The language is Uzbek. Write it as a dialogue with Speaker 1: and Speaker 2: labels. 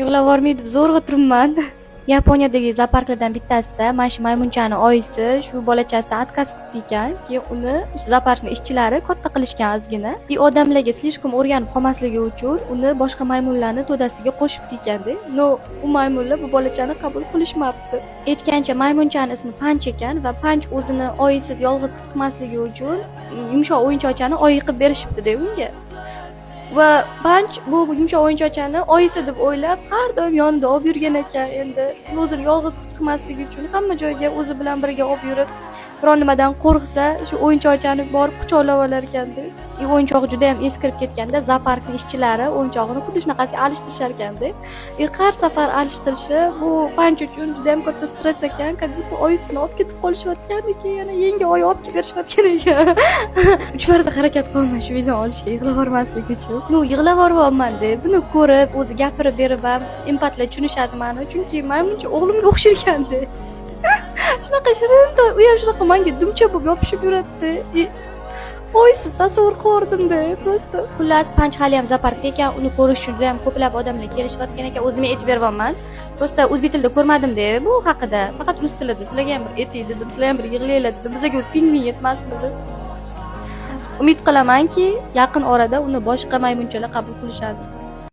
Speaker 1: Yig'lavormay deb zo'rg'a turibman. Yaponiyadagi zooparklardan bittasida mana shu maymunchani oyisi shu bolachasidan отказ qilibdi ekan. Keyin uni zooparkning ishchilari katta qilishgan ozgina. И odamlarga слишком o'rganib qolmasligi uchun uni boshqa maymunlarni to'dasiga qo'shibdi ekanda. No, u maymunlar bu bolachani qabul qilishmabdi. Aytgancha maymunchani ismi Panch ekan va Panch o'zini oyisiz yolg'iz his qilmasligi uchun yumshoq o'yinchoqchani oyi qilib berishibdi-da unga. Va Panch bu yumshoq o'yinchoqchani oyisi deb o'ylab har doim yonida olib yurgan ekan. Endi o'zini yolg'iz his qilmasligi uchun hamma joyga o'zi bilan birga olib yurib, biron nimadan qo'rqsa, shu o'yinchoqchani borib quchoqlab olar ekanda. O'yinchoq juda ham eskirib ketganda zooparkning ishchilari o'yinchog'ini xuddi shunaqasiga alishtirishar ekanda. Har safar alishtirishi bu Panch uchun juda ham katta stress ekan. Как-будто oyisini olib ketib qolishayotgan ekan, yana yangi oy olib kelib berishayotgan ekan. 3 marta harakat qilman shu vizani olishga yig'lab yormaslik uchun. No, yig'lab yoryapman deb buni ko'rib, o'zi gapirib berib ham empatlar tushunishadi meni, chunki maymuncha o'g'limga o'xshirganda. Shunaqa shirin, u ham shunaqa menga dumcha bo'lib yopishib yuradi. Oysiz tasavvur qildim-da, prosta. Xullas, Panch hali ham zooparkda ekan, uni ko'rish uchun juda ham ko'plab odamlar kelishayotgan ekan. O'zim aytib beryapman. Prosta o'zbek tilida ko'rmadim-da bu haqida. Faqat rus tilida. Sizlarga ham bir aytay dedim, sizlar ham bir yig'langlar dedim. Bizga o'zi pingvin yetmasmidi? Umid qilamanki, yaqin orada uni boshqa maymunchalar qabul qilishadi.